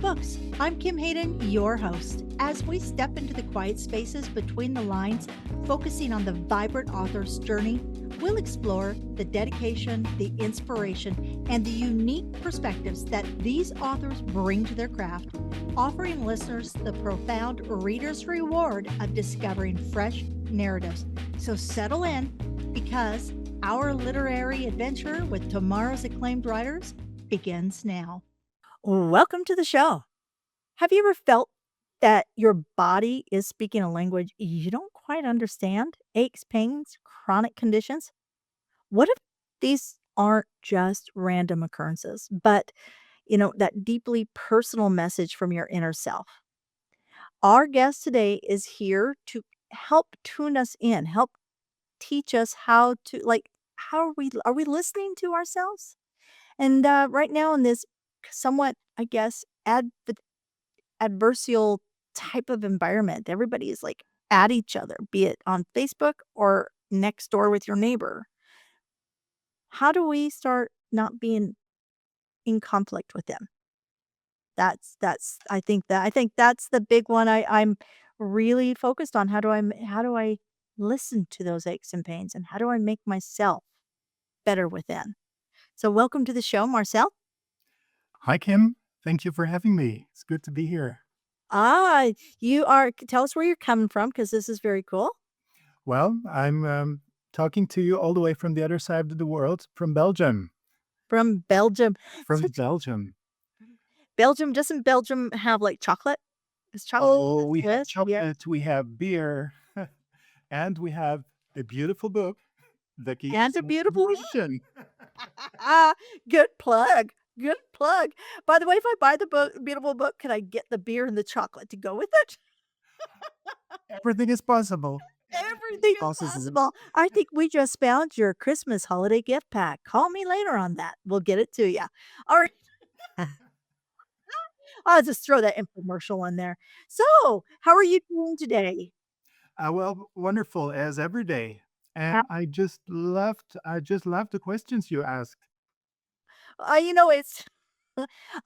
Books. I'm Kim Hayden, your host. As we step into the quiet spaces between the lines, focusing on the vibrant author's journey, we'll explore the dedication, the inspiration, and the unique perspectives that these authors bring to their craft, offering listeners the profound reader's reward of discovering fresh narratives. So settle in because our literary adventure with tomorrow's acclaimed writers begins now. Welcome to the show. Have you ever felt that your body is speaking a language you don't quite understand? Aches, pains, chronic conditions? What if these aren't just random occurrences, but that deeply personal message from your inner self? Our guest today is here to help tune us in, help teach us how to how are we listening to ourselves? And right now in this somewhat, I guess, adversarial type of environment. Everybody is like at each other, be it on Facebook or next door with your neighbor. How do we start not being in conflict with them? That's I think that's the big one I'm really focused on. How do I listen to those aches and pains and how do I make myself better within? So welcome to the show, Marcel. Hi, Kim. Thank you for having me. It's good to be here. Ah, you are tell us where you're coming from because this is very cool. Well, I'm talking to you all the way from the other side of the world, from Belgium. From Belgium. From Such Belgium. Belgium doesn't Belgium have, like, chocolate? Is chocolate Oh, we have good? Yeah. chocolate, we have beer, and we have a beautiful book, The Key to And a beautiful Celebration. ah, good plug, good plug. By the way, if I buy the beautiful book, can I get the beer and the chocolate to go with it? Everything is possible. Everything is possible. I think we just found your Christmas holiday gift pack. Call me later on that. We'll get it to you. Alright. I'll just throw that infomercial in there. So, how are you doing today? Well, wonderful as every day. And Uh, I just loved the questions you asked. it's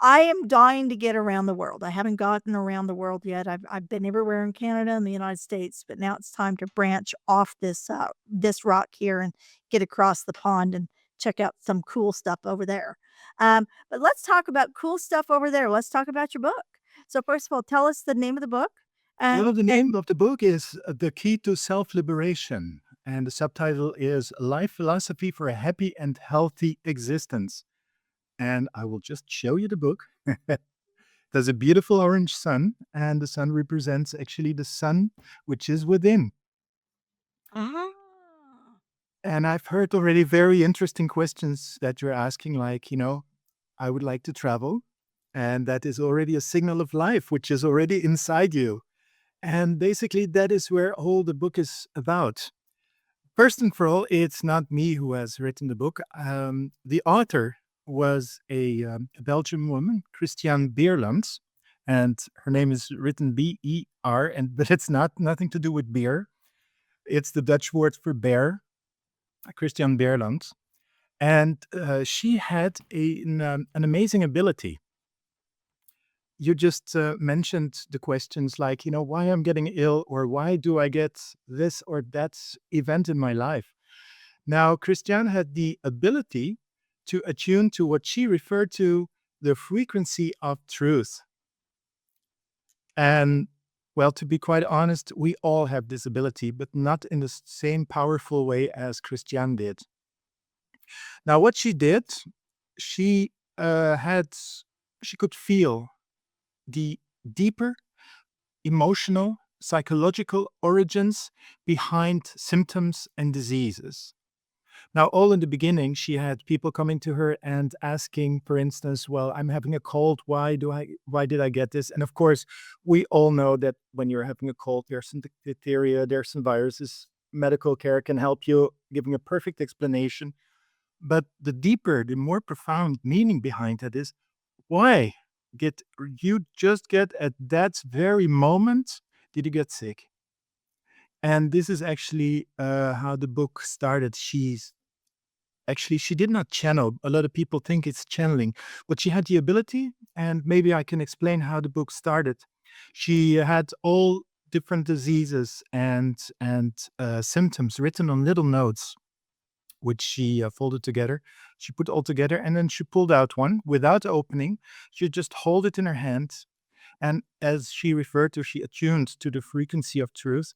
I am dying to get around the world. I haven't gotten around the world yet. I've been everywhere in Canada and the United States, but now it's time to branch off this rock here and get across the pond and check out some cool stuff over there. But let's talk about cool stuff over there. Let's talk about your book. So first of all, tell us the name of the book. Well, the And name of the book is The Key to Self-Liberation, and the subtitle is Life Philosophy for a Happy and Healthy Existence. And I will just show you the book. There's a beautiful orange sun, and the sun represents actually the sun which is within. ah, And I've heard already very interesting questions that you're asking, like, I would like to travel, and that is already a signal of life, which is already inside you. And basically, that is where all the book is about. First and for all, it's not me who has written the book. The author was a Belgian woman, Christiane Beerlandt, and her name is written B-E-R, but it's nothing to do with beer. It's the Dutch word for bear, Christiane Beerlandt. And she had an amazing ability. You just mentioned the questions like, why I'm getting ill or why do I get this or that event in my life. Now, Christiane had the ability to attune to what she referred to the frequency of truth. And well, to be quite honest, we all have this ability, but not in the same powerful way as Christiane did. Now, what she did, she she could feel the deeper emotional, psychological origins behind symptoms and diseases. Now, all in the beginning, she had people coming to her and asking, for instance, well, I'm having a cold. Why did I get this? And of course, we all know that when you're having a cold, there's some bacteria, there's some viruses. Medical care can help you, giving a perfect explanation. But the deeper, the more profound meaning behind it is why get you just get at that very moment did you get sick? And this is actually how the book started. Actually, she did not channel. A lot of people think it's channeling, but she had the ability, and maybe I can explain how the book started. She had all different diseases and symptoms written on little notes, which she folded together. She put all together, and then she pulled out one without opening. She just hold it in her hand, and as she referred to, she attuned to the frequency of truth,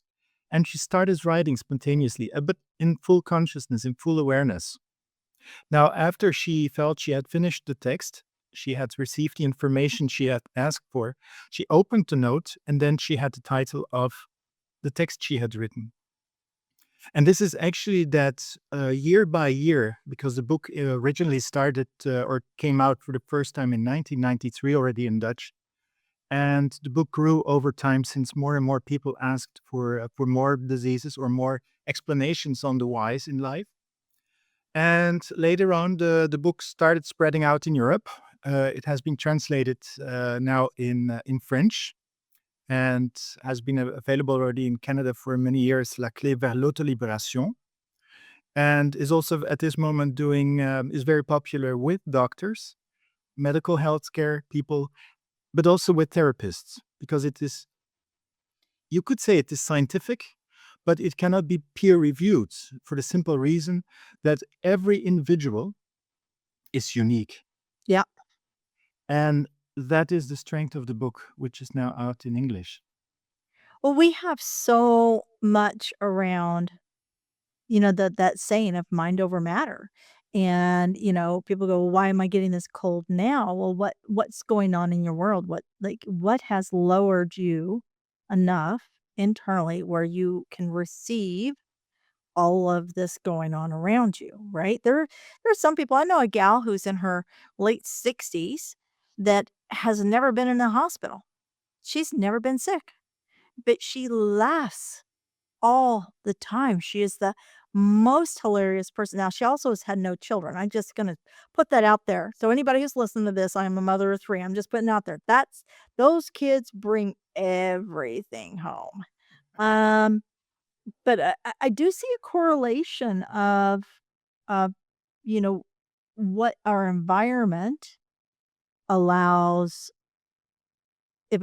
and she started writing spontaneously, but in full consciousness, in full awareness. Now, after she felt she had finished the text, she had received the information she had asked for, she opened the note, and then she had the title of the text she had written. And this is actually that year by year, because the book originally started or came out for the first time in 1993 already in Dutch. And the book grew over time since more and more people asked for more diseases or more explanations on the whys in life. And later on, the book started spreading out in Europe. It has been translated now in French and has been available already in Canada for many years, La Clé vers l'autolibération. And is also at this moment doing, is very popular with doctors, medical healthcare people, but also with therapists, because it is, you could say it is scientific, but it cannot be peer reviewed for the simple reason that every individual is unique. Yeah. And that is the strength of the book, which is now out in English. Well, we have so much around, that saying of mind over matter. And, people go, "Well, why am I getting this cold now?" Well, what's going on in your world? What has lowered you enough internally where you can receive all of this going on around you, right? There are some people. I know a gal who's in her late 60s that has never been in a hospital. She's never been sick, but she laughs all the time. She is the most hilarious person. Now, she also has had no children. I'm just gonna put that out there. So anybody who's listening to this, I am a mother of 3. I'm just putting it out there. Those kids bring everything home. Um, but I do see a correlation of, you know, what our environment allows, if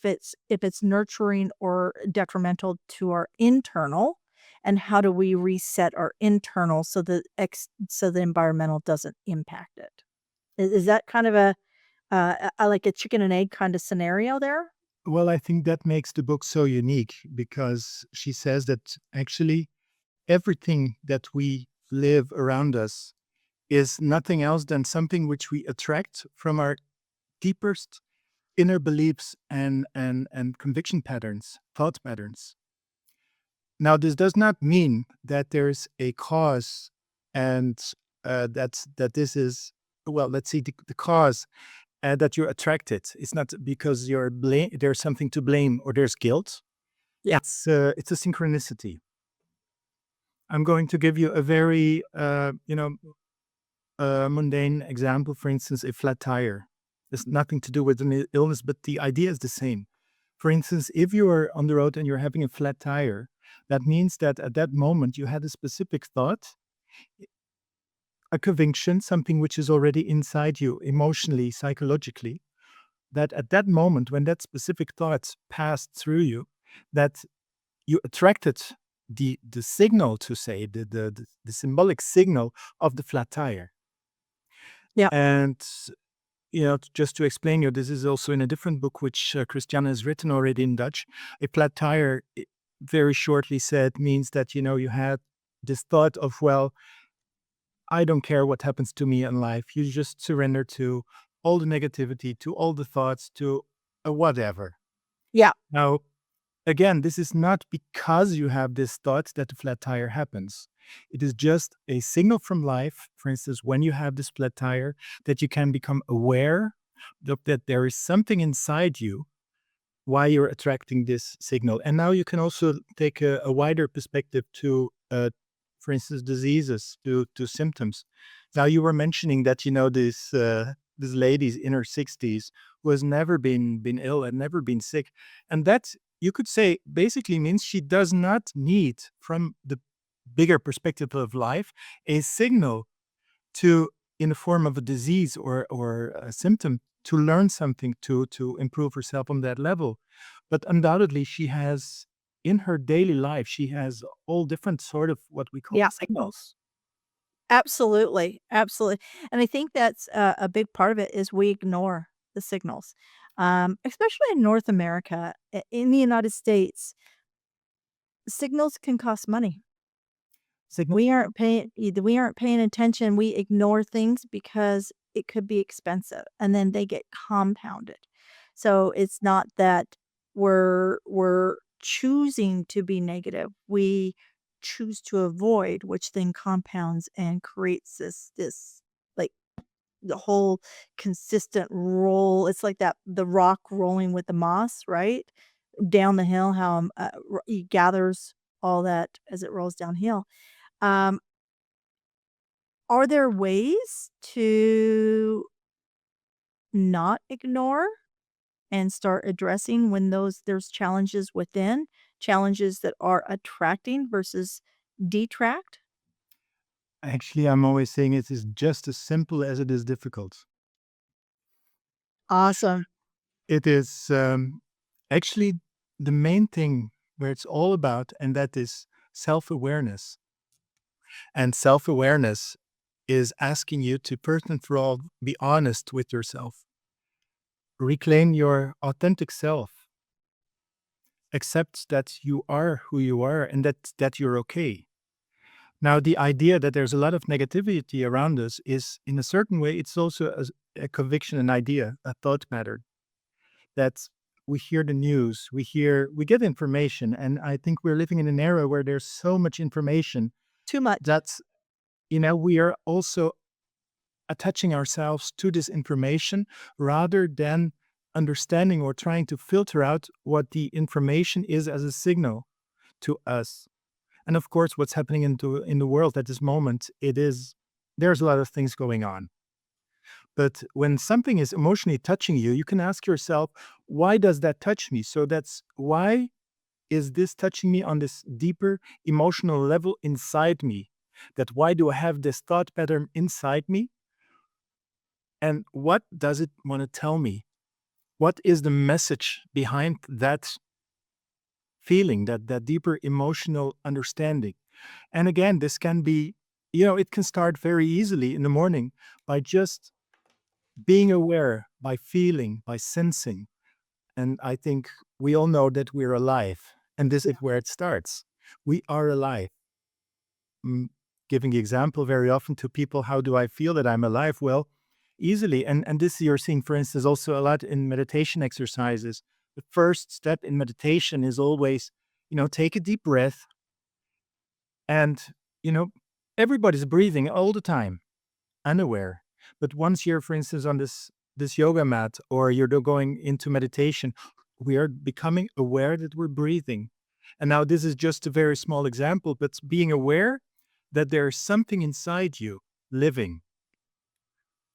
it's nurturing or detrimental to our internal, and how do we reset our internal so the environmental doesn't impact it. Is that kind of like a chicken and egg kind of scenario there? Well, I think that makes the book so unique because she says that actually everything that we live around us is nothing else than something which we attract from our deepest inner beliefs and conviction patterns, thought patterns. Now, this does not mean that there's a cause and that this is, well, let's see, the cause that you're attracted. It's not because there's something to blame or there's guilt. Yeah. It's a synchronicity. I'm going to give you a very, mundane example. For instance, a flat tire. There's nothing to do with an illness, but the idea is the same. For instance, if you are on the road and you're having a flat tire, that means that at that moment you had a specific thought, a conviction, something which is already inside you emotionally, psychologically, that at that moment when that specific thought passed through you, that you attracted the signal, to say the symbolic signal of the flat tire. Yeah. And just to explain you, this is also in a different book which Christiane has written already in Dutch. A flat tire, very shortly said, means that you had this thought of, well, I don't care what happens to me in life. You just surrender to all the negativity, to all the thoughts, to whatever. Yeah. Now, again, this is not because you have this thought that the flat tire happens. It is just a signal from life, for instance, when you have this flat tire, that you can become aware that there is something inside you why you're attracting this signal. And now you can also take a wider perspective to, for instance, diseases, to symptoms. Now you were mentioning that this lady's in her 60s who has never been ill and never been sick, and that, you could say, basically means she does not need, from the bigger perspective of life, a signal to, in the form of a disease or a symptom, to learn something, to improve herself on that level. But undoubtedly, she has, in her daily life, she has all different sort of what we call Yeah. signals. Absolutely, absolutely, and I think that's a big part of it is we ignore the signals, especially in North America. In the United States, signals can cost money. Signal. We aren't paying attention, we ignore things because it could be expensive, and then they get compounded. So, it's not that we're choosing to be negative, we choose to avoid, which then compounds and creates this, like, the whole consistent roll. It's like that the rock rolling with the moss, right? Down the hill, how, r he gathers all that as it rolls downhill. Um, are there ways to not ignore and start addressing when there's challenges within, challenges that are attracting versus detract? Actually, I'm always saying it is just as simple as it is difficult. Awesome. It is actually the main thing where it's all about, and that is self awareness. And self awareness is asking you to, first and for all, be honest with yourself, reclaim your authentic self, accept that you are who you are and that you're okay. Now, the idea that there's a lot of negativity around us is, in a certain way, it's also a conviction, an idea, a thought pattern that we hear the news, we get information. And I think we're living in an era where there's so much information Too much. that, we are also attaching ourselves to this information rather than understanding or trying to filter out what the information is as a signal to us. And of course, what's happening in the world at this moment, there's a lot of things going on. But when something is emotionally touching you, you can ask yourself, why does that touch me? So that's why is this touching me on this deeper emotional level inside me? That why do I have this thought pattern inside me? And what does it want to tell me? What is the message behind that feeling, that deeper emotional understanding? And again, this can be, it can start very easily in the morning by just being aware, by feeling, by sensing. And I think we all know that we're alive. And this is where it starts. We are alive. Giving the example very often to people, how do I feel that I'm alive? Well, easily. And this you're seeing, for instance, also a lot in meditation exercises. The first step in meditation is always, take a deep breath. And, you know, everybody's breathing all the time, unaware. But once you're, for instance, on this yoga mat or you're going into meditation, we are becoming aware that we're breathing. And now this is just a very small example, but being aware that there's something inside you living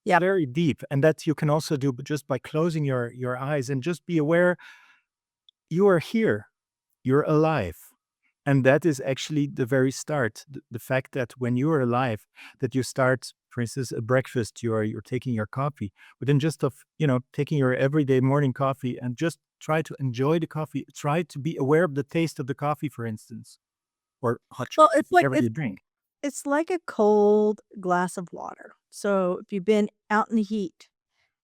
Yeah. very deep, and that you can also do just by closing your eyes and just be aware you are here, you're alive. And that is actually the very start. The fact that when you are alive, that you start, for instance, a breakfast, you're taking your coffee, but then just of, taking your everyday morning coffee and just try to enjoy the coffee, try to be aware of the taste of the coffee, for instance, or hot Well, chocolate, whatever you drink. it's like a cold glass of water. So, if you've been out in the heat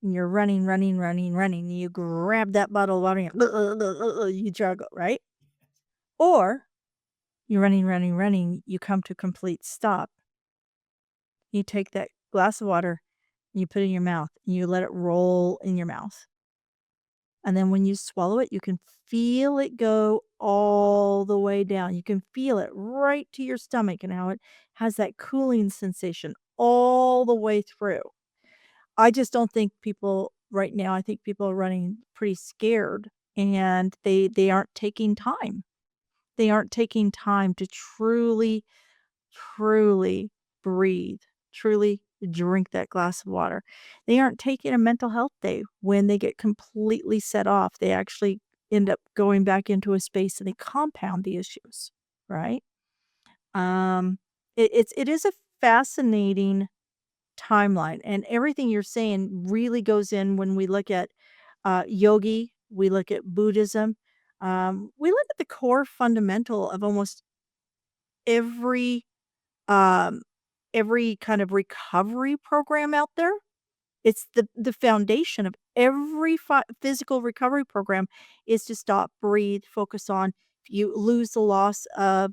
and you're running, running, running, running, and you grab that bottle of water and you jug it, right? Or you're running, running, running, you come to a complete stop. You take that glass of water, and you put it in your mouth, and you let it roll in your mouth. And then when you swallow it, you can feel it go all the way down. You can feel it right to your stomach and how it has that cooling sensation all the way through. I just don't think people right now, I think people are running pretty scared and they aren't taking time. They aren't taking time to truly breathe, truly drink that glass of water. They aren't taking a mental health day when they get completely set off. They actually end up going back into a space and they compound the issues, right? Um, it is a fascinating timeline. And everything you're saying really goes in when we look at yogi, we look at Buddhism, we look at the core fundamental of almost every um, every kind of recovery program out there. It's the foundation of every physical recovery program is to stop, breathe, focus on if you lose the loss of,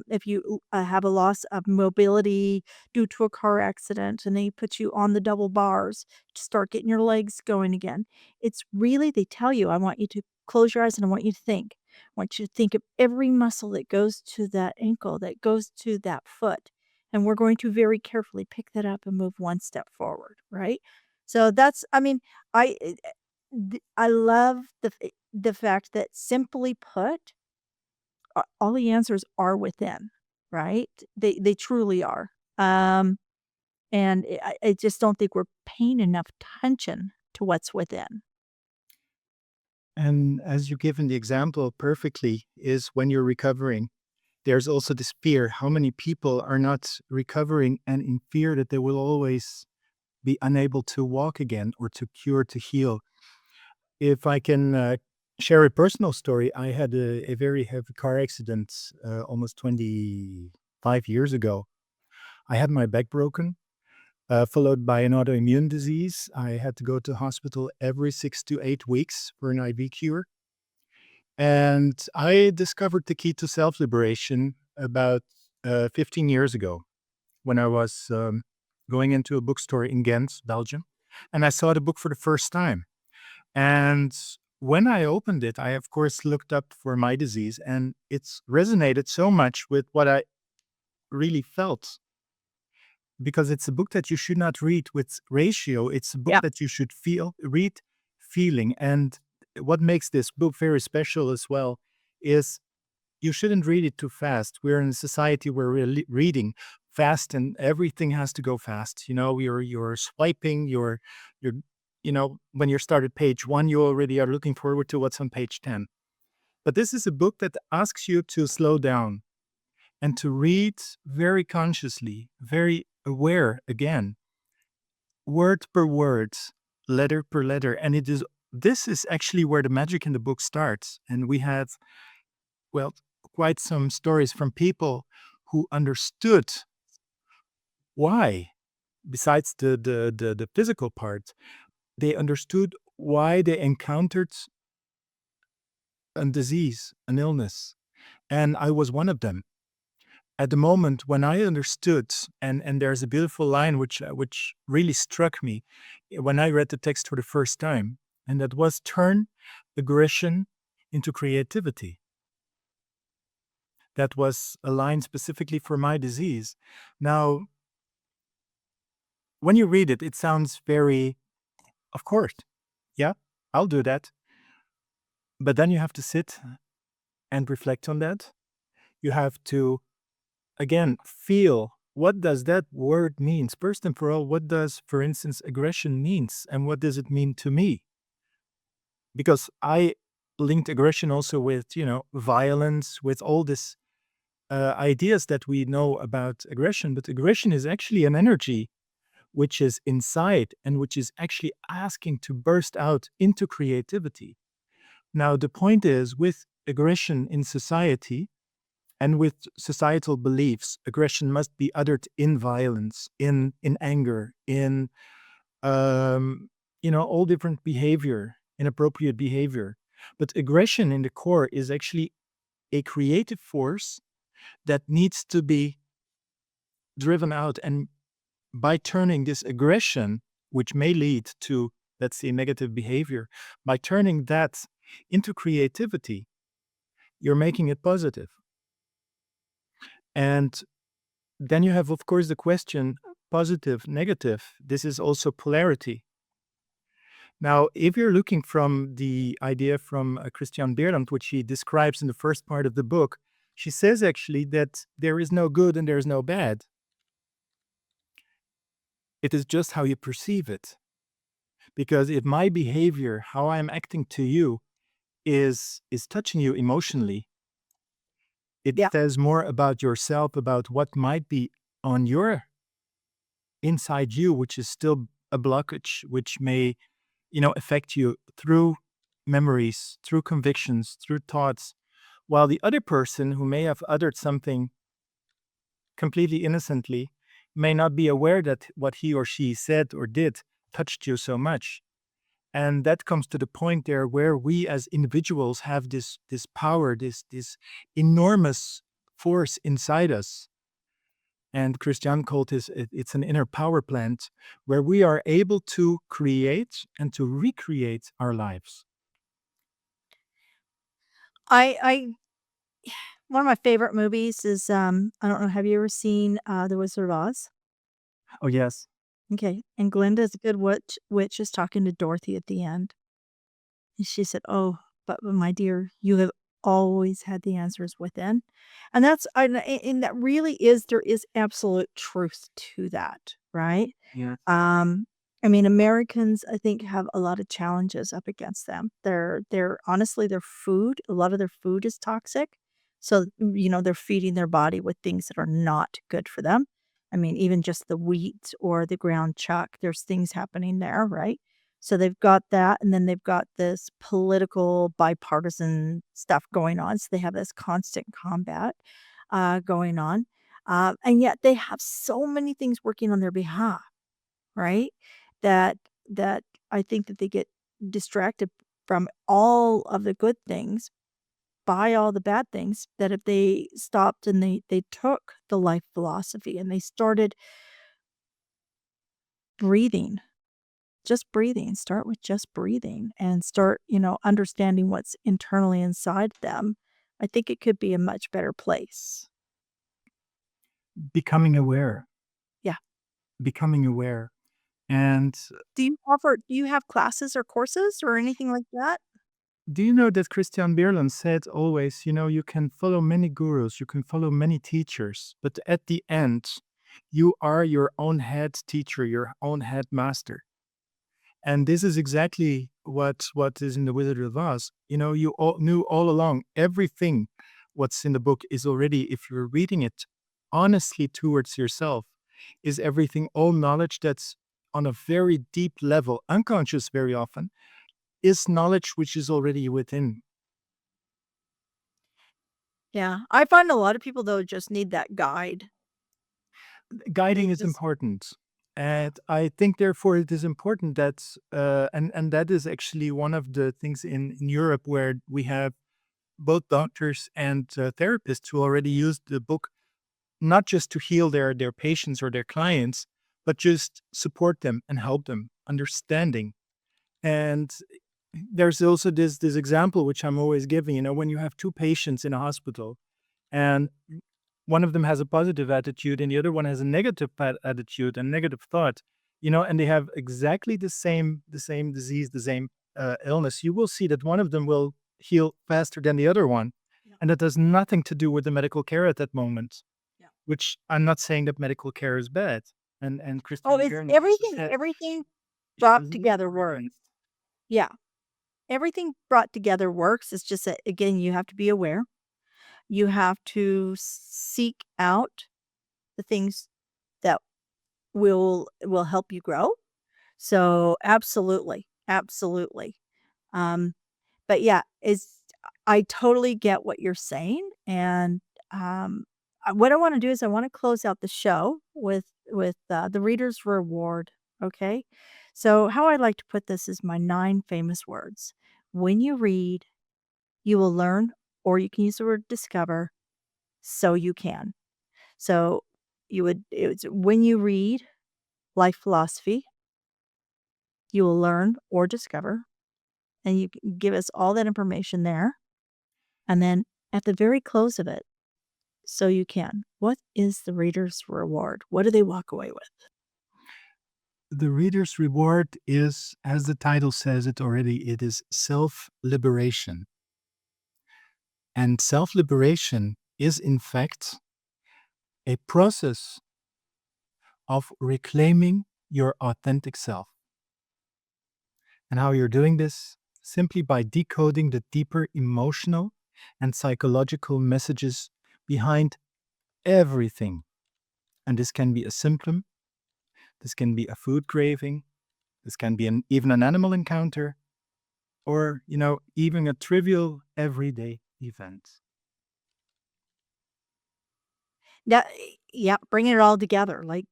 if you have a loss of mobility due to a car accident and they put you on the double bars to start getting your legs going again. It's really, they tell you, I want you to close your eyes and I want you to think. I want you to think of every muscle that goes to that ankle, that goes to that foot. And we're going to very carefully pick that up and move one step forward, right? So that's, I mean, I love the fact that simply put, all the answers are within, right? They truly are. And I just don't think we're paying enough attention to what's within. And as you've given the example perfectly, is when you're recovering, there's also this fear. How many people are not recovering and in fear that they will always be unable to walk again or to cure, to heal? If I can share a personal story, I had a very heavy car accident almost 25 years ago. I had my back broken, followed by an autoimmune disease. I had to go to hospital every 6 to 8 weeks for an IV cure. And I discovered the key to self-liberation about 15 years ago when I was going into a bookstore in Ghent, Belgium. And I saw the book for the first time. And when I opened it, I, of course, looked up for my disease, and it's resonated so much with what I really felt, because it's a book that you should not read with ratio. It's a book Yeah. that you should read feeling. And what makes this book very special as well is you shouldn't read it too fast. We're in a society where we're reading fast and everything has to go fast. You're swiping, you're when you start at page 1, you already are looking forward to what's on page 10. But this is a book that asks you to slow down and to read very consciously, very aware again, word per word, letter per letter. And this is actually where the magic in the book starts. And we had, well, quite some stories from people who understood why, besides the physical part, they understood why they encountered a disease, an illness. And I was one of them. At the moment when I understood, and there's a beautiful line which really struck me when I read the text for the first time, and that was, turn aggression into creativity. That was a line specifically for my disease. Now, when you read it, it sounds very, of course, yeah, I'll do that. But then you have to sit and reflect on that. You have to, again, feel, what does that word mean? First and for all, what does, for instance, aggression means, and what does it mean to me? Because I linked aggression also with, violence, with all this ideas that we know about aggression. But aggression is actually an energy which is inside and which is actually asking to burst out into creativity. Now, the point is, with aggression in society and with societal beliefs, aggression must be uttered in violence, in anger, in all different behavior, inappropriate behavior. But aggression in the core is actually a creative force that needs to be driven out. And by turning this aggression, which may lead to, let's say, negative behavior, by turning that into creativity, you're making it positive. And then you have, of course, the question, positive, negative. This is also polarity. Now, if you're looking from the idea from Christiane Beerlandt, which she describes in the first part of the book, she says actually that there is no good and there is no bad. It is just how you perceive it. Because if my behavior, how I'm acting to you, is touching you emotionally, it Yeah. says more about yourself, about what might be on your inside you, which is still a blockage, which may, affect you through memories, through convictions, through thoughts, while the other person who may have uttered something completely innocently may not be aware that what he or she said or did touched you so much. And that comes to the point there where we as individuals have this power, this enormous force inside us. And Christiane called it's an inner power plant where we are able to create and to recreate our lives. I one of my favorite movies is I don't know, have you ever seen The Wizard of Oz? Oh, yes. Okay. And Glinda's good witch is talking to Dorothy at the end. And she said, "Oh, but my dear, you have always had the answers within." And that's and that really is there is absolute truth to that, right? Yeah. I mean, Americans, I think, have a lot of challenges up against them. They're honestly, their food, a lot of their food is toxic. So, they're feeding their body with things that are not good for them. I mean, even just the wheat or the ground chuck, there's things happening there, right? So they've got that, and then they've got this political bipartisan stuff going on. So they have this constant combat going on. And yet they have so many things working on their behalf, right? That that I think that they get distracted from all of the good things by all the bad things, that if they stopped and they took the life philosophy and they started breathing, just breathing, start with just breathing and start, understanding what's internally inside them, I think it could be a much better place. Becoming aware, Yeah. becoming aware. And Do you have classes or courses or anything like that? do you know that Christiane Beerlandt said always, you can follow many gurus, you can follow many teachers, but at the end, you are your own head teacher, your own head master. And this is exactly what is in The Wizard of Oz. You all knew all along everything what's in the book is already, if you're reading it honestly towards yourself, is everything, all knowledge that's on a very deep level, unconscious very often, is knowledge which is already within. Yeah. I find a lot of people, though, just need that guide. Guiding is Just important. And I think, therefore, it is important that, and that is actually one of the things in Europe where we have both doctors and therapists who already use the book not just to heal their patients or their clients, but just support them and help them understanding. And there's also this example which I'm always giving. When you have two patients in a hospital, and one of them has a positive attitude and the other one has a negative attitude and negative thought, and they have exactly the same disease, the same illness, you will see that one of them will heal faster than the other one. Yeah. And that has nothing to do with the medical care at that moment. Yeah. Which I'm not saying that medical care is bad. And Oh, Christian it's Bjorn everything said everything she brought was together works. Yeah. Everything brought together works. It's just that, again, you have to be aware. You have to seek out the things that will help you grow. So, absolutely, absolutely. Um, but yeah, I totally get what you're saying, and, what I wanna do is I wanna close out the show with the reader's reward, okay? So, how I like to put this is my 9 famous words. When you read, you will learn, or you can use the word discover, so you can. So, it's when you read life philosophy, you will learn or discover, and you can give us all that information there. And then at the very close of it, so you can, what is the reader's reward? What do they walk away with? the reader's reward is, as the title says it already, it is self-liberation. And self-liberation is, in fact, a process of reclaiming your authentic self. And how you're doing this? Simply by decoding the deeper emotional and psychological messages behind everything. And this can be a symptom, This can be a food craving. This can be even an animal encounter, or, even a trivial everyday event. Yeah, bringing it all together, like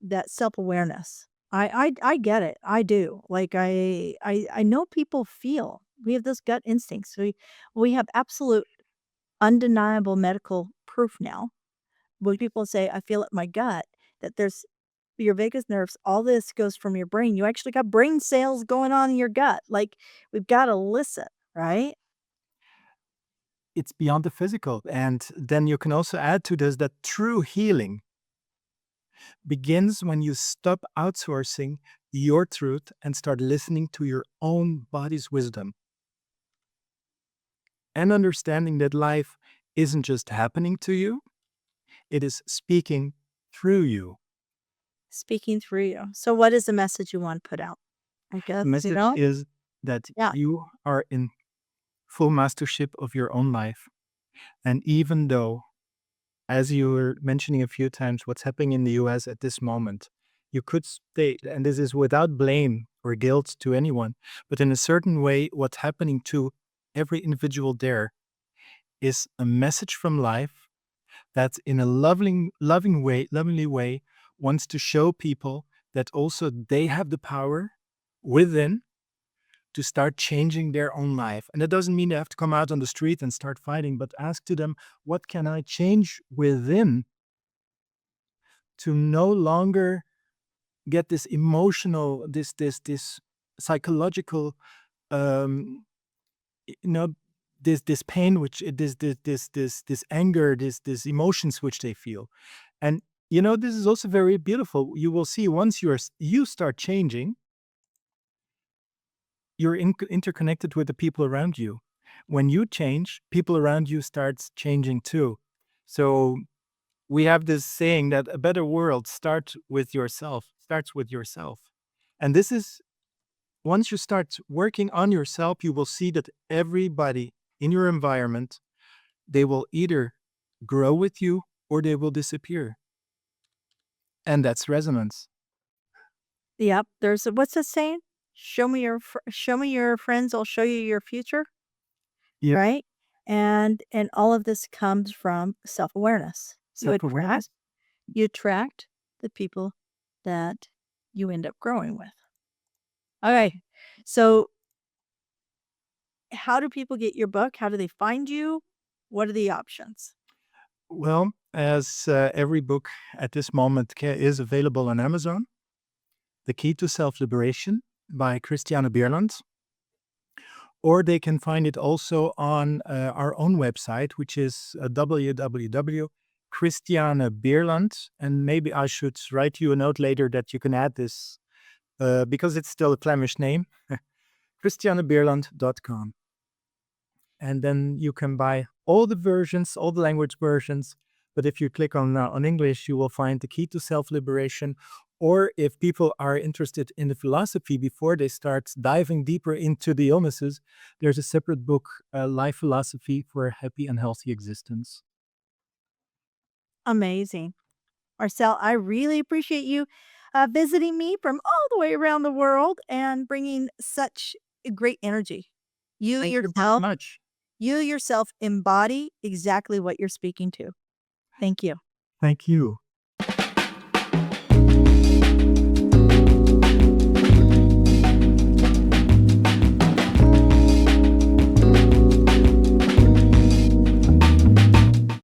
that self-awareness. I get it. I do. Like I know people feel. We have this gut instincts. We have absolute undeniable medical proof now. When people say, "I feel it in my gut," that there's your vagus nerves, all this goes from your brain. You actually got brain cells going on in your gut. Like, we've gotta listen, right? It's beyond the physical. And then you can also add to this that true healing begins when you stop outsourcing your truth and start listening to your own body's wisdom and understanding that life isn't just happening to you, it is speaking through you. Speaking through you. So what is the message you wanna put out? I The guess, message is that Yeah. you are in full mastership of your own life. And even though, as you were mentioning a few times, what's happening in the US at this moment, you could state, and this is without blame or guilt to anyone, but in a certain way, what's happening to every individual there is a message from life that, in a lovingly way, wants to show people that also they have the power within to start changing their own life. And that doesn't mean they have to come out on the street and start fighting, but ask to them, what can I change within to no longer get this emotional, this psychological, um, you know, this pain, which this anger, this emotions which they feel. And this is also very beautiful. You will see once you start changing, you're interconnected with the people around you. When you change, people around you starts changing too. So we have this saying that a better world starts with yourself. And this is, once you start working on yourself, you will see that everybody in your environment, they will either grow with you or they will disappear. And that's resonance. Yep, what's the saying? Show me your friends, I'll show you your future, Yep. right? And all of this comes from self-awareness. Self-awareness. You attract the people that you end up growing with. Okay. So how do people get your book? How do they find you? What are the options? Well, as every book at this moment is available on Amazon, The Key to Self-Liberation by Christiane Beerlandt, or they can find it also on our own website, which is www.christianebeerlandt. And maybe I should write you a note later that you can add this because it's still a Flemish name, christianebeerlandt.com. And then you can buy all the versions, all the language versions. But if you click on English, you will find The Key to Self-Liberation. Or if people are interested in the philosophy before they start diving deeper into the illnesses, there's a separate book, Life Philosophy for a Happy and Healthy Existence. Amazing. Marcel, I really appreciate you visiting me from all the way around the world and bringing such great energy. Thank you very much. You yourself embody exactly what you're speaking to. Thank you. Thank you.